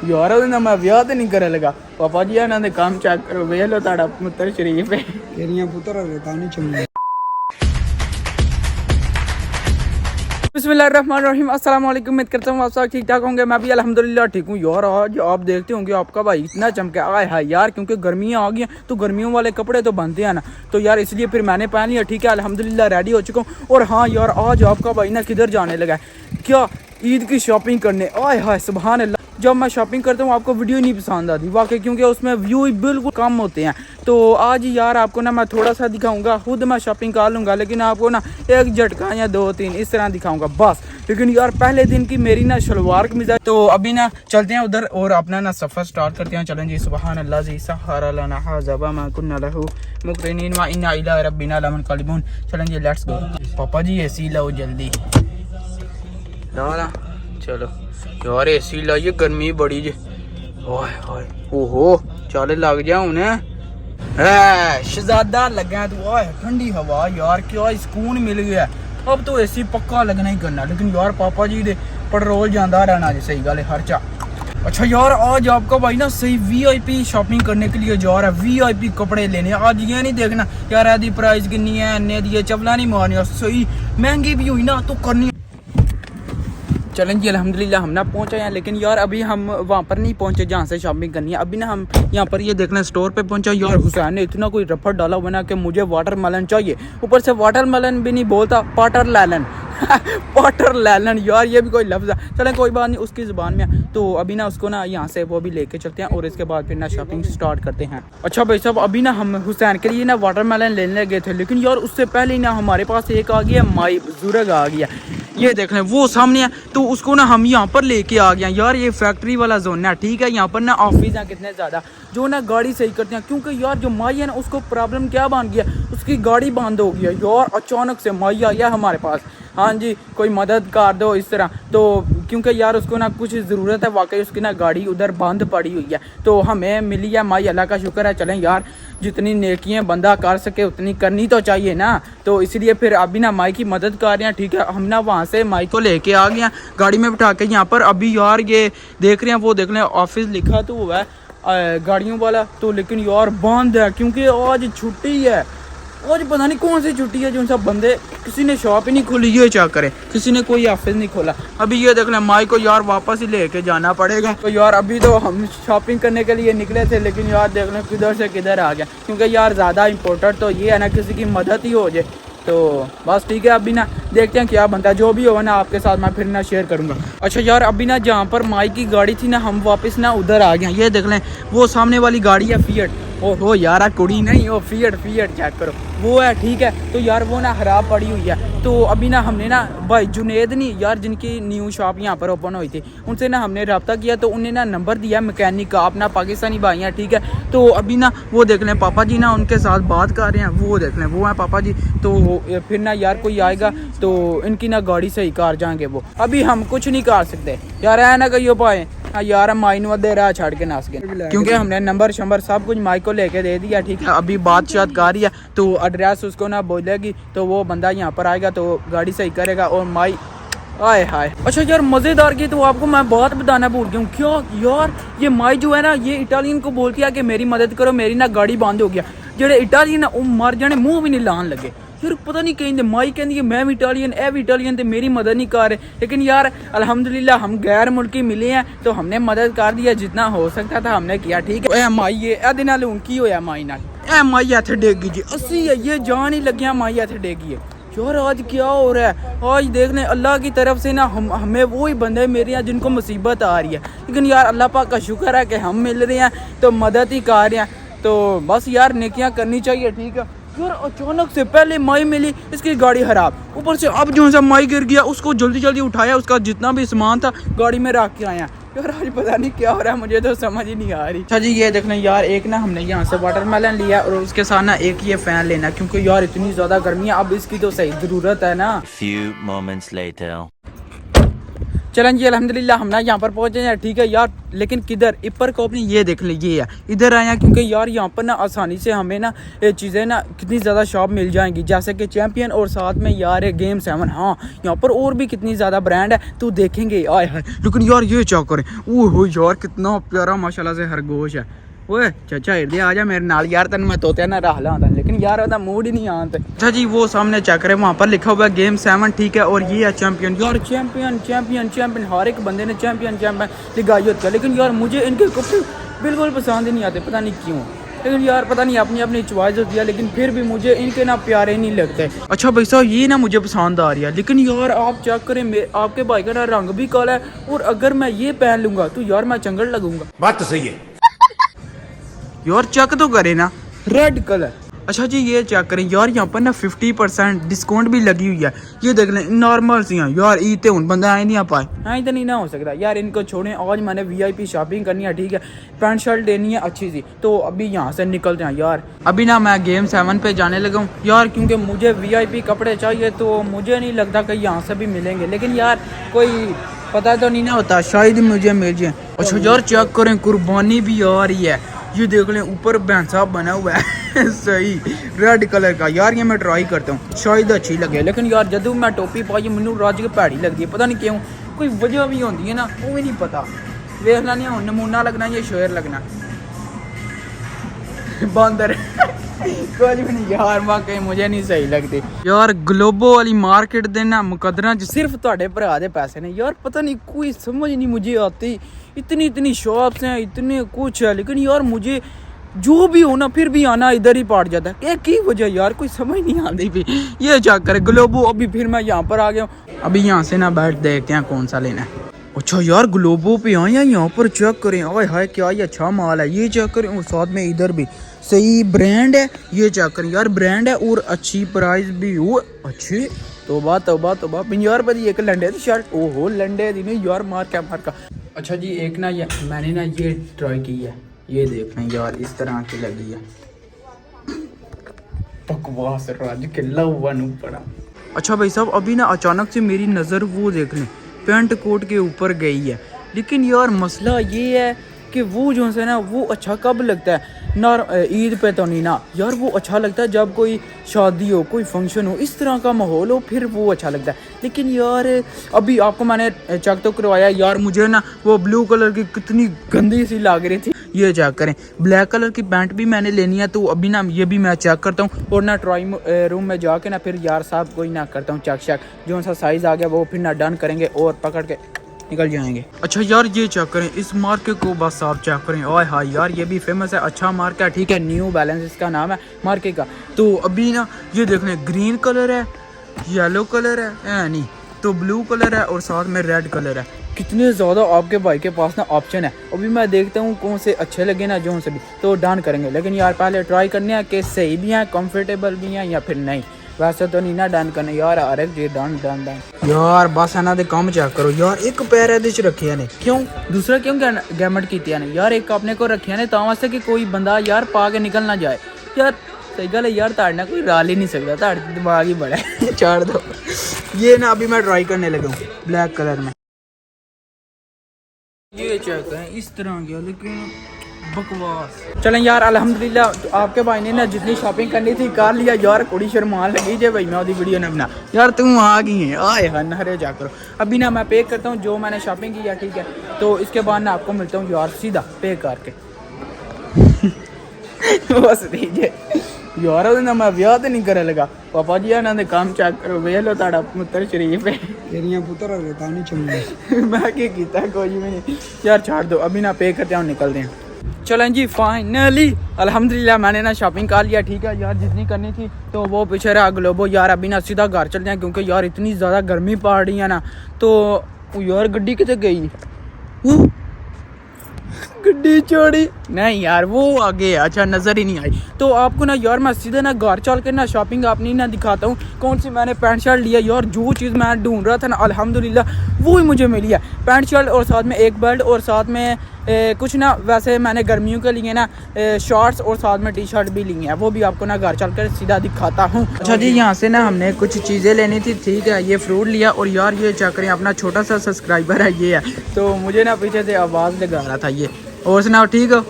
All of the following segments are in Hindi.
यार ਉਹਦੇ ਮੈਂ ਵਿਆਹ ਤੇ ਨਹੀਂ ਕਰਨ ਲਗਾ ਪਾਪਾ ਜੀ ਇਹਨਾਂ ਦੇ ਕੰਮ ਚੈੱਕ ਕਰੋ ਵੇਖ ਲਓ ਤੁਹਾਡਾ ਪੁੱਤਰ ਸ਼ਰੀਫ ਹੈ तेरियां पुत्र होता नहीं चंगा। बिस्मिल्लाहिर्रहमानिर्रहीम अस्सलाम वालेकुम। उम्मीद करता हूँ आप सब ठीक ठाक होंगे। मैं भी अल्हम्दुलिल्लाह ठीक हूँ। यार आज आप देखते होंगे आपका भाई इतना चमके आए है यार, क्योंकि गर्मियाँ आ गई हैं तो गर्मियों वाले कपड़े तो बनते हैं ना, तो यार इसलिए फिर मैंने पहन लिया। ठीक है अल्हम्दुलिल्लाह रेडी हो चुका हूँ। और हाँ यार आज आपका भाई ना किधर जाने लगा है, क्या ईद की शॉपिंग करने। आए हाय सुभान अल्लाह। जब मैं शॉपिंग करता हूँ आपको वीडियो नहीं पसंद आती वाकई, क्योंकि उसमें व्यू ही बिल्कुल कम होते हैं। तो आज यार आपको ना मैं थोड़ा सा दिखाऊंगा, खुद मैं शॉपिंग कर लूँगा लेकिन आपको ना एक झटका या 2-3 इस तरह दिखाऊंगा बस। लेकिन यार पहले दिन की मेरी ना शलवार कमीज़ है। तो अभी ना चलते हैं उधर और अपना ना सफ़र स्टार्ट करते हैं। चलें जी सुभान अल्लाह जी सहारा लना हाज़बा मा कुन्ना लहू मुक़रिनीन व इन्ना इला रब्बिना लमुनक़लिबून। चलें जी लेट्स गो। पापा जी एसी लाओ जल्दी ना चलो यार एसी लाइए गर्मी बड़ी जे। ओए ओए ओहो चल लग जा हुन है शहजादा लगा तू। ओए ठंडी हवा यार क्या सुकून मिल गया। अब तो एसी पक्का लगना ही करना। लेकिन यार पापा जी दे पेट्रोल जाता रहना जी, सही गल है खर्चा। अच्छा यार आज आपका भाई ना सही VIP शॉपिंग करने के लिए जा रहा है, VIP कपड़े लेने। आज ये नहीं देखना यार आदि प्राइस कितनी है इन्ने दी चपला नहीं मारनी, सही महंगी भी हुई ना तो करनी। चलें जी अल्हम्दुलिल्लाह हम ना पहुँचे हैं। लेकिन यार अभी हम वहाँ पर नहीं पहुँचे जहाँ से शॉपिंग करनी है। अभी ना हम यहाँ पर ये देखना स्टोर पे पहुँचा। यार हुसैन ने इतना कोई रफड़ डाला बना कि मुझे वाटरमेलन चाहिए। ऊपर से वाटरमेलन भी नहीं बोलता, पाटर लैलन पाटर लैलन यार ये भी कोई लफ्ज़ है। चलें कोई बात नहीं उसकी ज़ुबान में। तो अभी ना उसको ना यहाँ से वो भी लेके चलते हैं और इसके बाद फिर ना शॉपिंग स्टार्ट करते हैं। अच्छा भाई साहब अभी ना हम हुसैन के लिए ना वाटरमेलन लेने गए थे, लेकिन यार उससे पहले ना हमारे पास एक आ गया माई बुजुर्ग आ गया। ये देख लें वो सामने है, तो उसको ना हम यहाँ पर लेके आ गए। यार ये फैक्ट्री वाला जोन है, ठीक है। यहाँ पर ना ऑफिस हैं कितने ज़्यादा जो ना गाड़ी सही करते हैं। क्योंकि यार जो माई है ना उसको प्रॉब्लम क्या बन गया, उसकी गाड़ी बंद हो गई है। यार अचानक से माई आ गया हमारे पास, हाँ जी कोई मदद कर दो इस तरह। तो क्योंकि यार उसको ना कुछ ज़रूरत है वाकई, उसकी ना गाड़ी उधर बंद पड़ी हुई है तो हमें मिली है माई, अल्लाह का शुक्र है। चलें यार जितनी नेकियां बंदा कर सके उतनी करनी तो चाहिए ना, तो इसलिए फिर अभी ना माई की मदद कर रहे हैं। ठीक है हम ना वहाँ से माई को लेके आ गए हैं गाड़ी में बिठा के यहाँ पर। अभी यार ये देख रहे हैं वो देख लें ऑफिस लिखा तो हुआ है गाड़ियों वाला, तो लेकिन यार बंद है क्योंकि आज छुट्टी है। आज पता नहीं कौन सी छुट्टी है जो सब बंदे, किसी ने शॉप ही नहीं खोली ये क्या करें, किसी ने कोई ऑफिस नहीं खोला। अभी ये देख लें माई को यार वापस ही लेके जाना पड़ेगा। तो यार अभी तो हम शॉपिंग करने के लिए निकले थे, लेकिन यार देख लें किधर से किधर आ गया। क्योंकि यार ज़्यादा इम्पोर्टेंट तो ये है ना किसी की मदद ही हो जाए। तो बस ठीक है अभी ना देखते हैं क्या बनता है, जो भी होगा ना आपके साथ मैं फिर ना शेयर करूंगा। अच्छा यार अभी ना जहाँ पर माई की गाड़ी थी ना हम वापस ना उधर आ गए। ये देख लें वो सामने वाली गाड़ी है फिएट। ओहो यार कुड़ी नहीं वो फिएट चेक करो वो है, ठीक है। तो यार वो ना खराब पड़ी हुई है। तो अभी ना हमने ना भाई जुनेद नहीं यार जिनकी न्यू शॉप यहाँ पर ओपन हुई थी उनसे ना हमने रब्ता किया, तो उन्हें ना नंबर दिया मैकेनिक का, अपना पाकिस्तानी भाई हैं, ठीक है। तो अभी ना वो देख लें पापा जी ना उनके साथ बात कर रहे हैं, वो देख लें वो हैं पापा जी। तो फिर ना यार कोई आएगा तो इनकी ना गाड़ी सही कर जाएंगे वो। अभी हम कुछ नहीं कर सकते यार, है ना कहियो पाए यार हम माई दे रहा छाड़ के नास गए, क्योंकि हमने नंबर शंबर सब कुछ माई को लेके दे दिया, ठीक है। अभी बात शात कर रही है तो एड्रेस उसको ना बोलेगी तो वो बंदा यहाँ पर आएगा तो गाड़ी सही करेगा और माई आए हाय। अच्छा यार मज़ेदार की तो आपको मैं बात बताना भूल गया हूँ। क्या यार ये माई जो है ना ये इटालियन को बोल के कि मेरी मदद करो मेरी ना गाड़ी बंद हो गया। जेडे इटालियन वो मर जाने मुँह भी नहीं लान लगे। फिर पता नहीं कहीं माई कहती मैं भी इटालियन ए भी इटालियन तो मेरी मदद नहीं कर रहे। लेकिन यार अल्हम्दुलिल्लाह हम गैर मुल्की मिले हैं तो हमने मदद कर दिया, जितना हो सकता था हमने किया, ठीक है। ए माई ए नाल हुन की होया माई नाल, ए माई इत्थे डेगी जी अस्सी है ये जान ही लग्या माई इत्थे डेगी है। यार आज क्या हो रहा है, आज देख लें अल्लाह की तरफ से ना हमें वही बंदे मेरे यहाँ जिनको मुसीबत आ रही है। लेकिन यार अल्लाह पाक का शुक्र है कि हम मिल रहे हैं तो मदद ही कर रहे हैं। तो बस यार नेकियां करनी चाहिए, ठीक है। यार अचानक से पहले माई मिली इसकी गाड़ी खराब, ऊपर से अब जो सा माई गिर गया उसको जल्दी जल्दी उठाया, उसका जितना भी सामान था गाड़ी में रख के आया। यार आज पता नहीं क्या हो रहा है मुझे तो समझ ही नहीं आ रही। अच्छा जी ये देखना यार एक ना हमने यहाँ से वाटरमेलन लिया और उसके साथ ना एक ये फैन लेना, क्योंकि यार इतनी ज़्यादा गर्मी है अब इसकी तो सही ज़रूरत है ना। Few moments later. चलें जी अल्हम्दुलिल्लाह हम ना यहाँ पर पहुँचे हैं, ठीक है यार। लेकिन किधर ऊपर को अपनी ये देख लीजिए है, इधर आए हैं क्योंकि यार यहाँ पर ना आसानी से हमें ना ये चीज़ें ना कितनी ज़्यादा शॉप मिल जाएंगी, जैसे कि चैम्पियन और साथ में यार गेम 7। हाँ यहाँ पर और भी कितनी ज़्यादा ब्रांड है तो देखेंगे आए हाय। लेकिन यार ये क्या करें, ओह यार कितना प्यारा माशाल्लाह से खरगोश है। ओए चाचा इधर आ जा मेरे नाल यार, तन मैं तोते ना राह लांदा, लेकिन यार ओदा मूड ही नहीं आंदा। अच्छा जी वो सामने चेक करें, वहाँ पर लिखा हुआ है गेम 7, ठीक है। और ये है चैंपियन। यार चैंपियन चैंपियन चैंपियन हर एक बंदे ने चैंपियन चैंपियन लिखाई होती है, लेकिन यार मुझे इनके कपड़े बिल्कुल पसंद ही नहीं आते, पता नहीं क्यों। लेकिन यार पता नहीं अपनी अपनी चॉइस होती है, लेकिन फिर भी मुझे इनके ना प्यारे नहीं लगते। अच्छा भाई साहब ये ना मुझे पसंद आ रही है, लेकिन यार आप चेक करें आपके भाई का ना रंग भी काला है, और अगर मैं ये पहन लूँगा तो यार मैं चंगड़ लगूंगा। बात तो सही है यार चेक तो करे ना, रेड कलर। अच्छा जी ये चेक करें यार, यहाँ पर ना 50% डिस्काउंट भी लगी हुई है। ये देख लें नॉर्मल सी हैं यार, ईते उन बंदा आए नहीं आ पाए। हाँ इतना नहीं ना हो सकता यार, इनको छोड़ें। आज मैंने VIP शॉपिंग करनी है, ठीक है। पैंट शर्ट लेनी है अच्छी सी, तो अभी यहाँ से निकलते हैं यार। अभी ना मैं गेम 7 पे जाने लगा हूँ यार, क्योंकि मुझे VIP कपड़े चाहिए, तो मुझे नहीं लगता कि यहाँ से भी मिलेंगे, लेकिन यार कोई पता तो नहीं ना होता, शायद मुझे मिल जाए। अच्छा यार चेक करें कुर्बानी भी आ रही है, ये देख लें ऊपर भैंसा बना हुआ है सही रेड कलर का। यार ये मैं ट्राई करता हूँ, शायद अच्छी लगे, लेकिन यार जदू मैं टोपी पाई मैनू रज के भैड़ी लगती है, पता नहीं क्यों, कोई वजह भी होती है ना, वो भी नहीं पता। देख लें हूँ नमूना लगना या शेर लगना बंदर कुछ भी नहीं यार, मां कहीं मुझे नहीं सही लगती यार। ग्लोबो वाली मार्केट देना मुकदरा च सिर्फ ਤੁਹਾਡੇ ਭਰਾ ਦੇ पैसे ने यार, पता नहीं कोई समझ नहीं मुझे आती। इतनी शॉप्स हैं, इतने कुछ है, लेकिन यार मुझे जो भी हो ना फिर भी आना इधर ही पड़ जाता है। क्या वजह यार कोई समझ नहीं आती भी। ये क्या करे ग्लोबो, अभी फिर मैं यहाँ पर आ गया हूँ। अभी यहाँ से ना बैठ देखते हैं कौन सा लेना है। अच्छा यार ग्लोबो पे आए हैं, यहाँ पर चेक करें, आए हाय क्या ये अच्छा माल है। ये चेक करें और साथ में इधर भी सही ब्रांड है। ये चेक करें यार ब्रांड है और अच्छी प्राइस भी हो अच्छी। तोबा तोबा तोबा 50 रुपए की एक लंडे की शर्ट, ओहो लंडे दी नहीं यार, मार का। अच्छा जी एक ना ये मैंने ना ये ट्राई की है, ये देख लें यार इस तरह की लगी है, बकवास राज किला हुआ नू पड़ा। अच्छा भाई साहब अभी ना अचानक से मेरी नज़र वो देख लें पेंट कोट के ऊपर गई है, लेकिन यार मसला ये है कि वो जो है ना वो अच्छा कब लगता है ना, ईद पे तो नहीं ना यार, वो अच्छा लगता है जब कोई शादी हो, कोई फंक्शन हो, इस तरह का माहौल हो, फिर वो अच्छा लगता है। लेकिन यार अभी आपको मैंने चेक तो करवाया यार, मुझे ना वो ब्लू कलर की कितनी गंदी सी लग रही थी। ये चेक करें ब्लैक कलर की पैंट भी मैंने लेनी है, तो अभी ना ये भी मैं चेक करता हूँ, और ना ट्राई रूम में जाके ना फिर यार साहब कोई ना करता हूँ चेक जो सा साइज़ आ गया वो फिर ना डन करेंगे और पकड़ के निकल जाएंगे। अच्छा यार ये चेक करें इस मार्के को, बस आप चेक करें, ओए हाँ यार ये भी फेमस है, अच्छा मार्का है, ठीक है। न्यू बैलेंस इसका नाम है मार्के का। तो अभी ना ये देख लें ग्रीन कलर है, येलो कलर है नहीं तो ब्लू कलर है, और साथ में रेड कलर है। कितने ज़्यादा आपके भाई के पास ना ऑप्शन है। अभी मैं देखता हूँ कौन से अच्छे लगे ना, जो से भी तो डन करेंगे, लेकिन यार पहले ट्राई करने हैं कि सही भी हैं, कंफर्टेबल भी हैं या फिर नहीं। वैसे तो नहीं ना डन करने यार, अरे जी डन यार बस है ना दे काम चेक करो यार, एक पैर ਇਹਦੇ ਚ ਰੱਖਿਆ ਨੇ क्यों दूसरा क्यों गैमेट ਕੀਤੀਆਂ ਨੇ यार, एक अपने को रखिया ने ਤਾਂ ਵਾਸਤੇ कि कोई बंदा यार पा के निकल ना जाए। यार सही गल है यार, ताड़ना कोई राल ही नहीं सकता, ताड़ दिमाग ही बड़ा है छोड़ दो। ये ना अभी मैं ट्राई करने लगा हूँ ब्लैक कलर में, ये चेक है इस तरह गया, लेकिन बकवास। चलें यार अल्हम्दुलिल्लाह तो आपके भाई ने ना जितनी शॉपिंग करनी थी कर लिया यार, कुड़ी शर्मान लगी जे भाई मैं वीडियो ने बना यार, तुम आ गई है आए हन हरे जा करो। अभी ना मैं पे करता हूँ जो मैंने शॉपिंग की है, ठीक है। तो इसके बाद ना आपको मिलता हूँ यार सीधा पे करके बस दीजिए यार, ना मैं ब्याह तो नहीं करे लगा पापा जी, इन्होंने काम चेक करो, वे लो ताड़ा पुत्र शरीफ है तेरियां पुत्र रहता नहीं चंगी मैं क्या कीता कोई भी नहीं यार, छोड़ दो। अभी ना पे करते हैं निकलते हैं। चलें जी फाइनली अल्हम्दुलिल्लाह मैंने ना शॉपिंग कर लिया, ठीक है यार, जितनी करनी थी तो वो पीछे रहा ग्लोबो। यार अभी ना सीधा घर चलते हैं, क्योंकि यार इतनी ज़्यादा गर्मी पड़ रही है ना। तो यार गड्डी कितने गई, गड्डी छोड़ी नहीं यार वो आगे है, अच्छा नज़र ही नहीं आई। तो आपको ना यार मैं सीधे ना घर चल के ना शॉपिंग अपनी ना दिखाता हूँ कौन सी मैंने पैंट शर्ट लिया यार। जो चीज़ मैं ढूंढ रहा था ना अल्हम्दुलिल्लाह वो ही मुझे मिली है, पैंट शर्ट और साथ में एक बेल्ट और साथ में कुछ ना वैसे मैंने गर्मियों के लिए ना शॉर्ट्स और साथ में टी शर्ट भी ली है, वो भी आपको ना घर चल कर सीधा दिखाता हूँ। अच्छा जी यहाँ से ना हमने कुछ चीज़ें लेनी थी, ठीक है। ये फ्रूट लिया और यार ये चेक करें अपना छोटा सा सब्सक्राइबर है ये है, तो मुझे ना पीछे से आवाज़ लगा रहा था ये। और सुनाओ ठीक हो?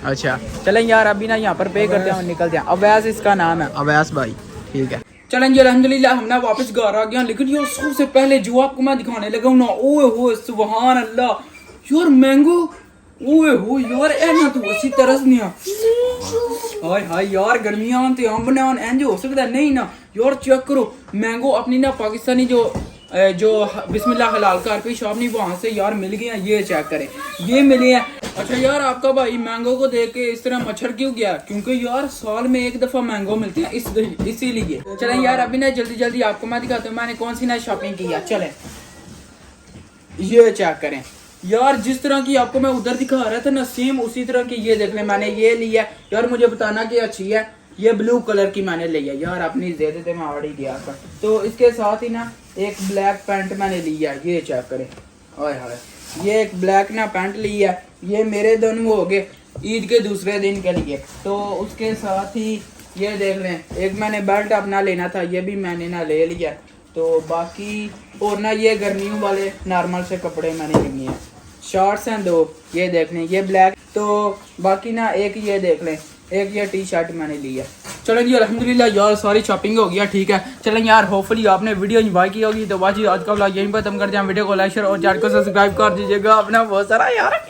अच्छा चलें यार अभी ना यहाँ पर पे करते हैं और निकलते हैं। अवैस इसका नाम है, अवैस भाई, ठीक है। चलें जी अल्हम्दुलिल्लाह हम ना वापस घर आ गया। लेकिन यार सबसे पहले जो आपको मैं दिखाने लगा हूँ ना, ओए हो सुभान अल्लाह यार मैंगो, ओए हो यार ए ना तू उसी तरह नहीं हाय हाय यार गर्मियां ते अंब ने इंज हो सकता नहीं ना यार। चेक करो मैंगो अपनी ना पाकिस्तानी जो बिस्मिल्लाह हलाल कार की शॉप नहीं वहाँ से यार मिल गया। ये चेक करें ये मिले हैं। अच्छा यार आपका भाई मैंगो को देख के इस तरह मच्छर क्यों गया? क्योंकि यार साल में एक दफा मैंगो मिलती है इसीलिए। चलें यार अभी ना जल्दी जल्दी आपको मैं दिखाता हूँ मैंने कौन सी ना शॉपिंग की है। चलें ये चेक करें यार, जिस तरह की आपको मैं उधर दिखा रहा था ना सेम उसी तरह की ये देख लें मैंने ये लिया यार। मुझे बताना कि अच्छी है, ये ब्लू कलर की मैंने लिया यार। अपनी ज़्यादा थे मैं ऑर्डर गया था। तो इसके साथ ही ना एक ब्लैक पैंट मैंने लिया, ये चेक करें हाय हाय। ये एक ब्लैक ना पैंट लिया, ये मेरे दोनों हो गए ईद के दूसरे दिन के लिए। तो उसके साथ ही ये देख लें एक मैंने बेल्ट अपना लेना था, ये भी मैंने ना ले लिया। तो बाकी और ना ये गर्मियों वाले नॉर्मल से कपड़े मैंने लिए हैं, शॉर्ट्स हैं दो, ये देख लें ये ब्लैक। तो बाकी ना एक ये देख लें एक ये टी शर्ट मैंने ली है। चलो जी अल्हम्दुलिल्लाह यार सारी शॉपिंग हो गया, ठीक है। चलें यार होपफुली आपने वीडियो एंजॉय की होगी। तो बाजी आज का व्लॉग यहीं पर खत्म करते हैं। वीडियो को लाइक शेयर और चैनल को सब्सक्राइब कर दीजिएगा अपना बहुत सारा यार।